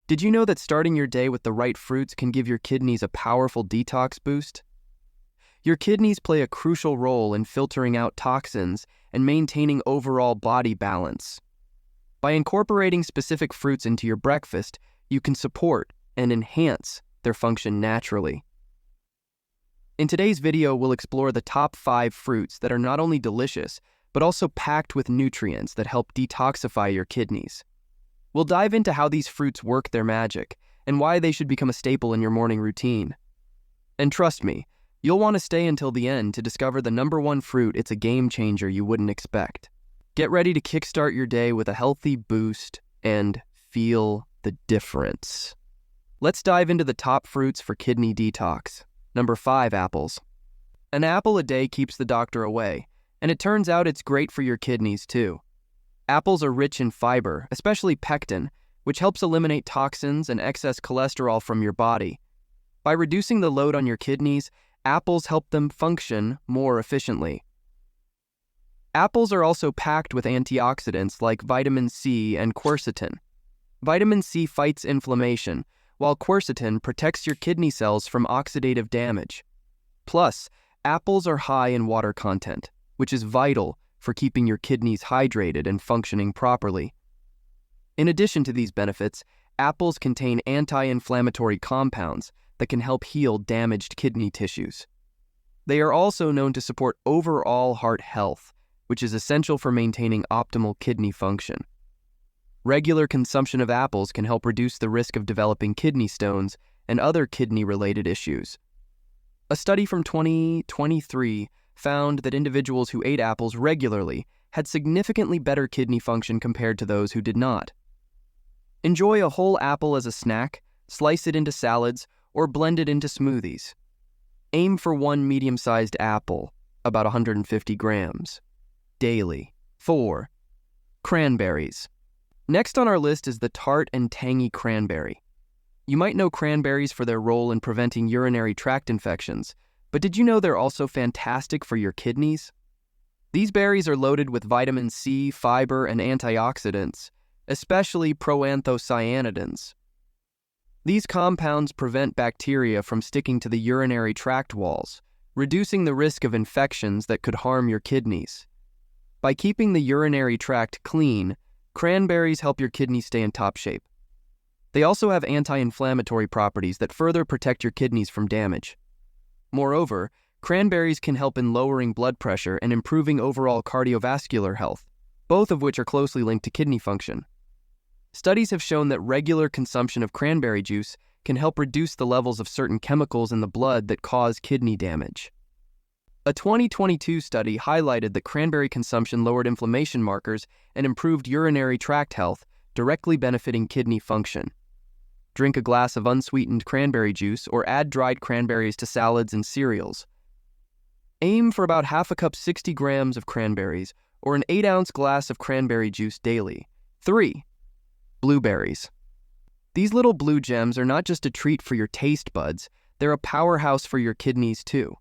Did you know that starting your day with the right fruits can give your kidneys a powerful detox boost? Your kidneys play a crucial role in filtering out toxins and maintaining overall body balance. By incorporating specific fruits into your breakfast, you can support and enhance their function naturally. In today's video, we'll explore the top 5 fruits that are not only delicious, but also packed with nutrients that help detoxify your kidneys. We'll dive into how these fruits work their magic and why they should become a staple in your morning routine. And trust me, you'll want to stay until the end to discover the #1 fruit. It's a game changer you wouldn't expect. Get ready to kickstart your day with a healthy boost and feel the difference. Let's dive into the top fruits for kidney detox. Number 5, apples. An apple a day keeps the doctor away, and it turns out it's great for your kidneys too. Apples are rich in fiber, especially pectin, which helps eliminate toxins and excess cholesterol from your body. By reducing the load on your kidneys, apples help them function more efficiently. Apples are also packed with antioxidants like vitamin C and quercetin. Vitamin C fights inflammation, while quercetin protects your kidney cells from oxidative damage. Plus, apples are high in water content, which is vital for keeping your kidneys hydrated and functioning properly. In addition to these benefits, apples contain anti-inflammatory compounds that can help heal damaged kidney tissues. They are also known to support overall heart health, which is essential for maintaining optimal kidney function. Regular consumption of apples can help reduce the risk of developing kidney stones and other kidney-related issues. A study from 2023 found that individuals who ate apples regularly had significantly better kidney function compared to those who did not. Enjoy a whole apple as a snack, slice it into salads, or blend it into smoothies. Aim for 1 medium-sized apple, about 150 grams, daily. 4. Cranberries. Next on our list is the tart and tangy cranberry. You might know cranberries for their role in preventing urinary tract infections, but did you know they're also fantastic for your kidneys? These berries are loaded with vitamin C, fiber, and antioxidants, especially proanthocyanidins. These compounds prevent bacteria from sticking to the urinary tract walls, reducing the risk of infections that could harm your kidneys. By keeping the urinary tract clean, cranberries help your kidneys stay in top shape. They also have anti-inflammatory properties that further protect your kidneys from damage. Moreover, cranberries can help in lowering blood pressure and improving overall cardiovascular health, both of which are closely linked to kidney function. Studies have shown that regular consumption of cranberry juice can help reduce the levels of certain chemicals in the blood that cause kidney damage. A 2022 study highlighted that cranberry consumption lowered inflammation markers and improved urinary tract health, directly benefiting kidney function. Drink a glass of unsweetened cranberry juice or add dried cranberries to salads and cereals. Aim for about half a cup 60 grams of cranberries or an 8-ounce glass of cranberry juice daily. 3. Blueberries. These little blue gems are not just a treat for your taste buds, they're a powerhouse for your kidneys too.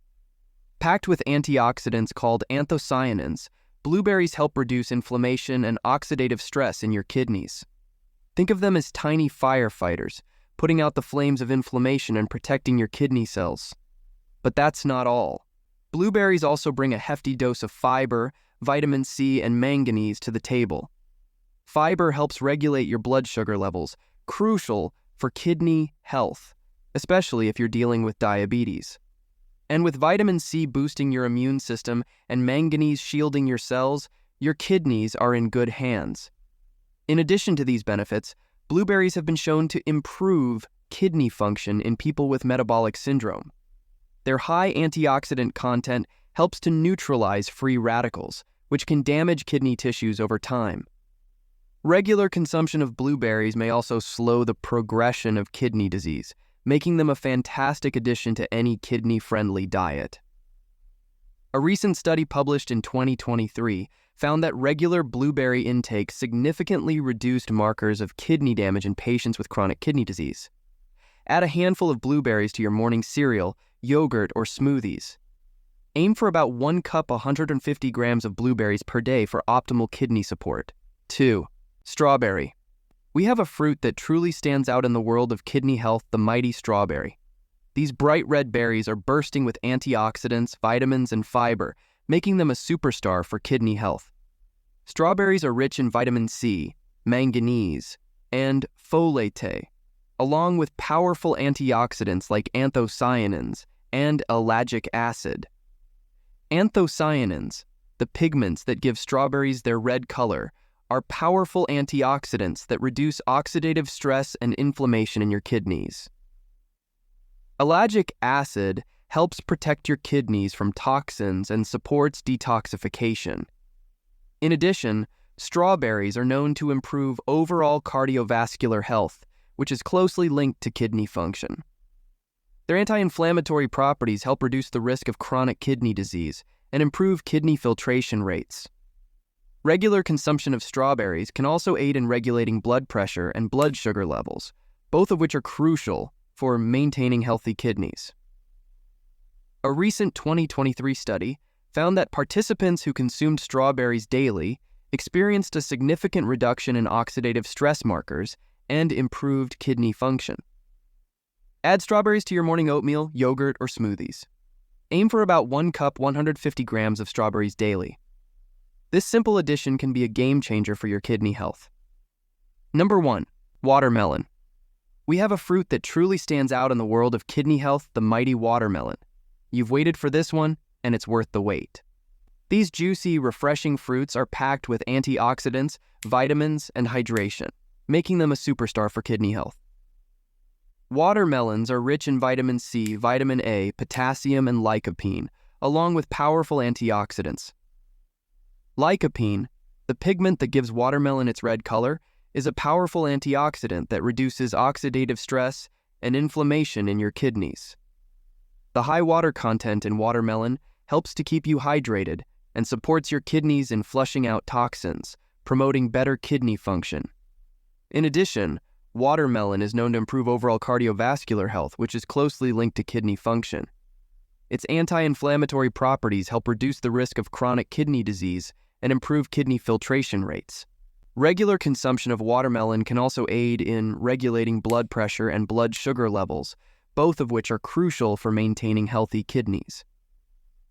Packed with antioxidants called anthocyanins, blueberries help reduce inflammation and oxidative stress in your kidneys. Think of them as tiny firefighters, putting out the flames of inflammation and protecting your kidney cells. But that's not all. Blueberries also bring a hefty dose of fiber, vitamin C, and manganese to the table. Fiber helps regulate your blood sugar levels, crucial for kidney health, especially if you're dealing with diabetes. And with vitamin C boosting your immune system and manganese shielding your cells, your kidneys are in good hands. In addition to these benefits, blueberries have been shown to improve kidney function in people with metabolic syndrome. Their high antioxidant content helps to neutralize free radicals, which can damage kidney tissues over time. Regular consumption of blueberries may also slow the progression of kidney disease, making them a fantastic addition to any kidney-friendly diet. A recent study published in 2023 found that regular blueberry intake significantly reduced markers of kidney damage in patients with chronic kidney disease. Add a handful of blueberries to your morning cereal, yogurt, or smoothies. Aim for about 1 cup 150 grams of blueberries per day for optimal kidney support. 2. Strawberry. We have a fruit that truly stands out in the world of kidney health, the mighty strawberry. These bright red berries are bursting with antioxidants, vitamins, and fiber, making them a superstar for kidney health. Strawberries are rich in vitamin C, manganese, and folate, along with powerful antioxidants like anthocyanins and ellagic acid. Anthocyanins, the pigments that give strawberries their red color, are powerful antioxidants that reduce oxidative stress and inflammation in your kidneys. Ellagic acid helps protect your kidneys from toxins and supports detoxification. In addition, strawberries are known to improve overall cardiovascular health, which is closely linked to kidney function. Their anti-inflammatory properties help reduce the risk of chronic kidney disease and improve kidney filtration rates. Regular consumption of strawberries can also aid in regulating blood pressure and blood sugar levels, both of which are crucial for maintaining healthy kidneys. A recent 2023 study found that participants who consumed strawberries daily experienced a significant reduction in oxidative stress markers and improved kidney function. Add strawberries to your morning oatmeal, yogurt, or smoothies. Aim for about 1 cup 150 grams of strawberries daily. This simple addition can be a game changer for your kidney health. Number 1. Watermelon. We have a fruit that truly stands out in the world of kidney health, the mighty watermelon. You've waited for this one, and it's worth the wait. These juicy, refreshing fruits are packed with antioxidants, vitamins, and hydration, making them a superstar for kidney health. Watermelons are rich in vitamin C, vitamin A, potassium, and lycopene, along with powerful antioxidants. Lycopene, the pigment that gives watermelon its red color, is a powerful antioxidant that reduces oxidative stress and inflammation in your kidneys. The high water content in watermelon helps to keep you hydrated and supports your kidneys in flushing out toxins, promoting better kidney function. In addition, watermelon is known to improve overall cardiovascular health, which is closely linked to kidney function. Its anti-inflammatory properties help reduce the risk of chronic kidney disease and improve kidney filtration rates. Regular consumption of watermelon can also aid in regulating blood pressure and blood sugar levels, both of which are crucial for maintaining healthy kidneys.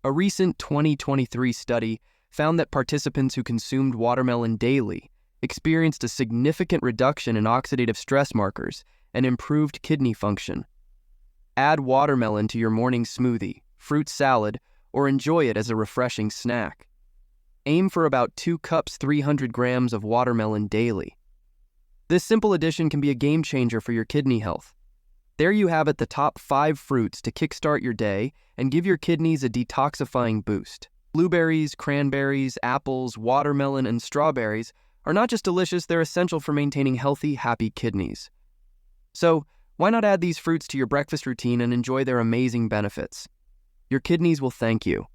A recent 2023 study found that participants who consumed watermelon daily experienced a significant reduction in oxidative stress markers and improved kidney function. Add watermelon to your morning smoothie, fruit salad, or enjoy it as a refreshing snack. Aim for about 2 cups 300 grams of watermelon daily. This simple addition can be a game changer for your kidney health. There you have it, the top 5 fruits to kickstart your day and give your kidneys a detoxifying boost. Blueberries, cranberries, apples, watermelon, and strawberries are not just delicious, they're essential for maintaining healthy, happy kidneys. So, why not add these fruits to your breakfast routine and enjoy their amazing benefits? Your kidneys will thank you.